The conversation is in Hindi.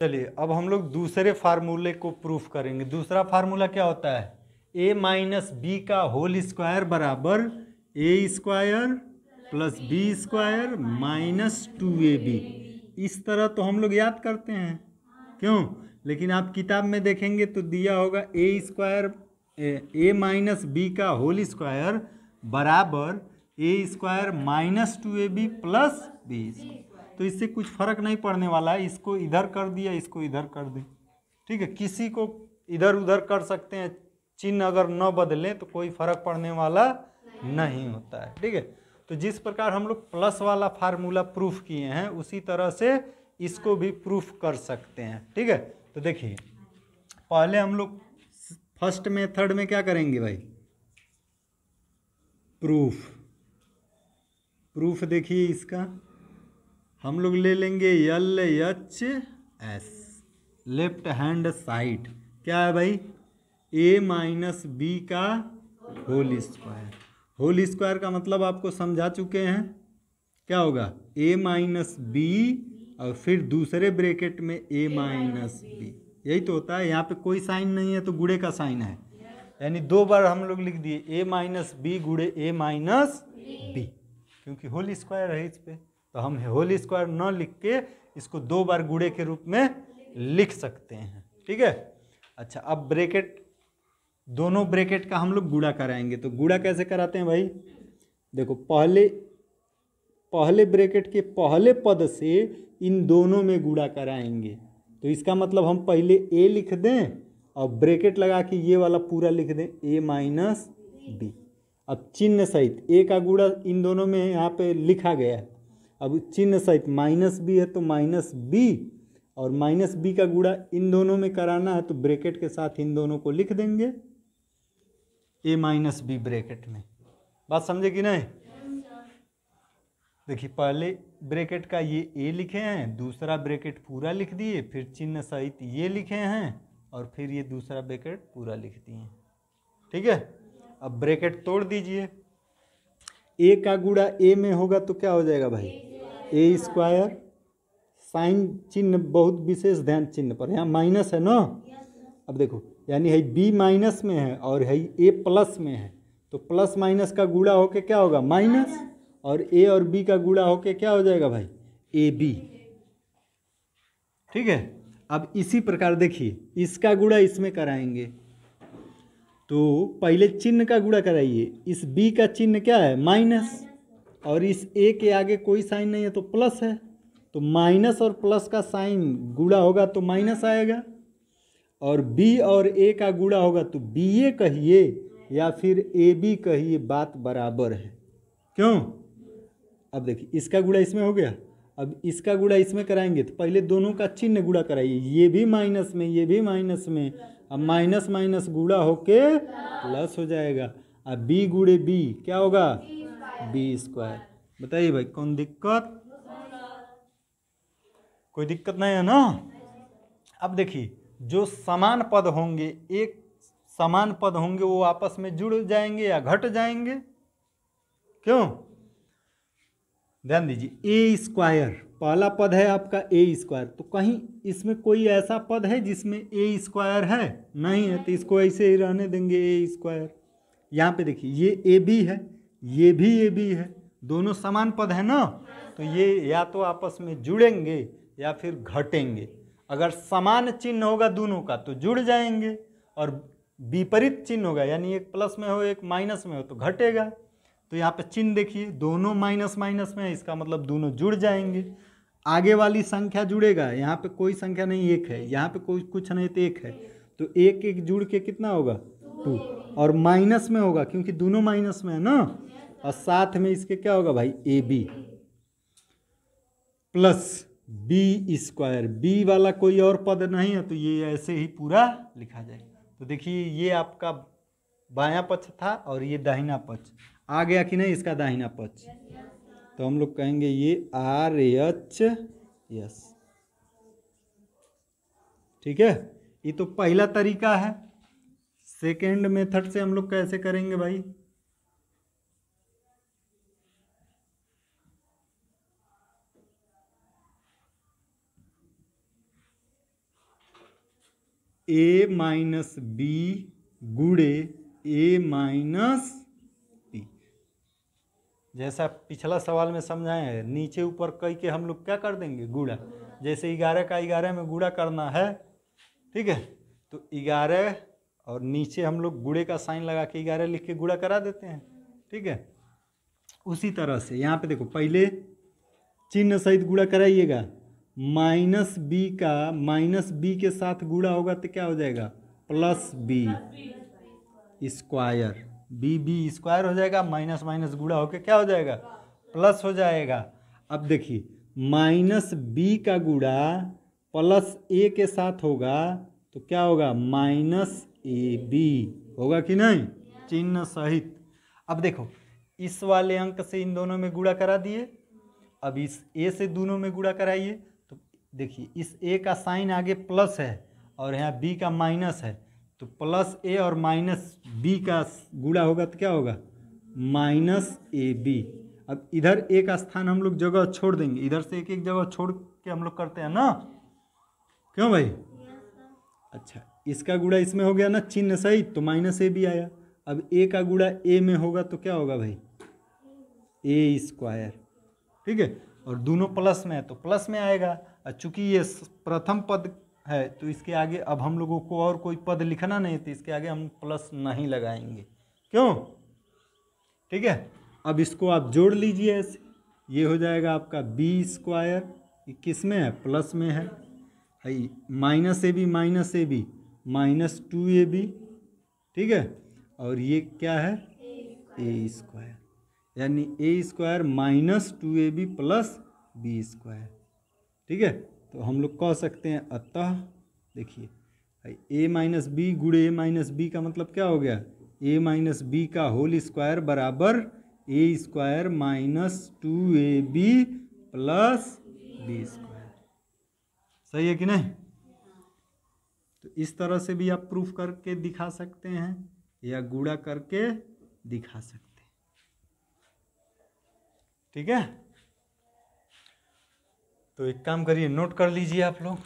चलिए अब हम लोग दूसरे फार्मूले को प्रूफ करेंगे। दूसरा फार्मूला क्या होता है? a माइनस बी का होल स्क्वायर बराबर a square plus b square minus 2ab। इस तरह तो हम लोग याद करते हैं, क्यों? लेकिन आप किताब में देखेंगे तो दिया होगा a square a minus b का होल स्क्वायर बराबर a square minus 2ab plus b. तो इससे कुछ फर्क नहीं पड़ने वाला है, इसको इधर कर दिया, इसको इधर कर दे, ठीक है। किसी को इधर उधर कर सकते हैं, चिन्ह अगर न बदलें तो कोई फर्क पड़ने वाला नहीं होता है, ठीक है। तो जिस प्रकार हम लोग प्लस वाला फार्मूला प्रूफ किए हैं उसी तरह से इसको भी प्रूफ कर सकते हैं, ठीक है। तो देखिए पहले हम लोग फर्स्ट मेथड में क्या करेंगे भाई? प्रूफ देखिए इसका हम लोग ले लेंगे LHS लेफ्ट हैंड साइड। क्या है भाई? a माइनस बी का होल स्क्वायर। होल स्क्वायर का मतलब आपको समझा चुके हैं, क्या होगा? a माइनस बी और फिर दूसरे ब्रैकेट में a माइनस बी, यही तो होता है। यहाँ पे कोई साइन नहीं है तो गुणे का साइन है, यानी दो बार हम लोग लिख दिए a माइनस बी गुणे a माइनस बी, क्योंकि होल स्क्वायर है इस पे, तो हम होल स्क्वायर न लिख के इसको दो बार गुणे के रूप में लिख सकते हैं, ठीक है। अच्छा अब ब्रैकेट, दोनों ब्रैकेट का हम लोग गुणा कराएंगे। तो गुणा कैसे कराते हैं भाई? देखो पहले ब्रैकेट के पहले पद से इन दोनों में गुणा कराएंगे। तो इसका मतलब हम पहले a लिख दें और ब्रैकेट लगा के ये वाला पूरा लिख दें a माइनस बी। अब चिन्ह सहित a का गुणा इन दोनों में यहाँ पे लिखा गया है। अब चिन्ह सहित माइनस बी है तो माइनस बी, और माइनस बी का गुणा इन दोनों में कराना है तो ब्रैकेट के साथ इन दोनों को लिख देंगे a माइनस बी ब्रैकेट में। बात समझे कि नहीं? देखिए पहले ब्रैकेट का ये a लिखे हैं, दूसरा ब्रैकेट पूरा लिख दिए, फिर चिन्ह सहित ये लिखे हैं और फिर ये दूसरा ब्रैकेट पूरा लिख दिए, ठीक है। अब ब्रैकेट तोड़ दीजिए, a का गुणा a में होगा तो क्या हो जाएगा भाई? a स्क्वायर, साइन चिन्ह बहुत विशेष ध्यान चिन्ह पर, यहाँ माइनस है ना। अब देखो यानी है b माइनस में है और है a प्लस में है, तो प्लस माइनस का गुणा होके क्या होगा? माइनस, और a और b का गुणा होके क्या हो जाएगा भाई? ab, ठीक है। अब इसी प्रकार देखिए इसका गुणा इसमें कराएंगे, तो पहले चिन्ह का गुणा कराइए। इस b का चिन्ह क्या है? माइनस, और इस a के आगे कोई साइन नहीं है तो प्लस है, तो माइनस और प्लस का साइन गुणा होगा तो माइनस आएगा, और b और a का गुणा होगा तो ba कहिए या फिर ab कहिए, बात बराबर है, क्यों? अब देखिए इसका गुणा इसमें हो गया, अब इसका गुणा इसमें कराएंगे तो पहले दोनों का चिन्ह गुणा कराइए, ये भी माइनस में ये भी माइनस में, अब माइनस माइनस गुणा होके प्लस हो जाएगा। अब b गुणे b क्या होगा? b square. बताइए भाई कौन दिक्कत? कोई दिक्कत नहीं है ना। अब देखिए जो समान पद होंगे, एक समान पद होंगे वो आपस में जुड़ जाएंगे या घट जाएंगे, क्यों? ध्यान दीजिए a स्क्वायर पहला पद है आपका a स्क्वायर, तो कहीं इसमें कोई ऐसा पद है जिसमें a स्क्वायर है? नहीं है, तो इसको ऐसे ही रहने देंगे a स्क्वायर। यहाँ पे देखिए ये ab है, ये भी ab है, दोनों समान पद है ना, तो ये या तो आपस में जुड़ेंगे या फिर घटेंगे। अगर समान चिन्ह होगा दोनों का तो जुड़ जाएंगे, और विपरीत चिन्ह होगा यानी एक प्लस में हो एक माइनस में हो तो घटेगा। तो यहाँ पे चिन्ह देखिए दोनों माइनस माइनस में है, इसका मतलब दोनों जुड़ जाएंगे। आगे वाली संख्या जुड़ेगा, यहाँ पे कोई संख्या नहीं एक है, यहाँ पे कोई कुछ नहीं तो एक है, तो एक एक जुड़ के कितना होगा? 2, और माइनस में होगा क्योंकि दोनों माइनस में है ना, और साथ में इसके क्या होगा भाई? ab plus b square, b वाला कोई और पद नहीं है तो ये ऐसे ही पूरा लिखा जाएगा। तो देखिए ये आपका बायां पक्ष था और ये दाहिना पक्ष आ गया कि नहीं, इसका दाहिना पक्ष, तो हम लोग कहेंगे ये RHS, ठीक है। ये तो पहला तरीका है। सेकेंड मेथड से हम लोग कैसे करेंगे भाई? ए माइनस बी गुणे ए माइनस बी। जैसा पिछला सवाल में समझाए हैं, नीचे ऊपर कई के हम लोग क्या कर देंगे, गुणा। जैसे 11 का 11 में गुणा करना है, ठीक है, तो 11 और नीचे हम लोग गुणे का साइन लगा के 11 लिख के गुणा करा देते हैं, ठीक है। उसी तरह से यहाँ पे देखो, पहले चिन्ह सहित गुणा कराइएगा। माइनस बी का माइनस बी के साथ गुणा होगा तो क्या हो जाएगा, plus b square. B square हो जाएगा, माइनस माइनस गुणा होके क्या हो जाएगा, प्लस हो जाएगा। अब देखिए, माइनस बी का गुणा प्लस ए के साथ होगा तो क्या होगा, माइनस ए बी होगा कि नहीं, चिन्ह सहित। अब देखो, इस वाले अंक से इन दोनों में गुणा करा दिए, अब इस ए से दोनों में गुणा कराइए तो देखिए, इस ए का साइन आगे प्लस है और यहाँ बी का माइनस है, तो प्लस ए और माइनस बी का गुणा होगा तो क्या होगा, माइनस ए बी। अब इधर एक स्थान हम लोग जगह छोड़ देंगे, इधर से एक एक जगह छोड़ के हम लोग करते हैं ना, क्यों भाई। अच्छा, इसका गुणा इसमें हो गया ना चिन्ह सही, तो माइनस ए बी आया। अब ए का गुणा ए में होगा तो क्या होगा भाई, ए स्क्वायर, ठीक है, और दोनों प्लस में है तो प्लस में आएगा। और चूंकि ये प्रथम पद है तो इसके आगे अब हम लोगों को और कोई पद लिखना नहीं, तो इसके आगे हम प्लस नहीं लगाएंगे, क्यों, ठीक है। अब इसको आप जोड़ लीजिए ऐसे, ये हो जाएगा आपका बी स्क्वायर, किस में है, प्लस में है, minus A B minus 2ab, ठीक है, और ये क्या है, ए स्क्वायर, यानी a square minus 2ab plus b square, ठीक है। तो हम लोग कह सकते हैं, अतः देखिए, ए माइनस बी गुणे ए माइनस बी का मतलब क्या हो गया, ए माइनस बी का होल स्क्वायर बराबर a square minus 2ab plus b square. सही है कि नहीं। तो इस तरह से भी आप प्रूफ करके दिखा सकते हैं या गुणा करके दिखा सकते हैं, ठीक है। तो एक काम करिए, नोट कर लीजिए आप लोग।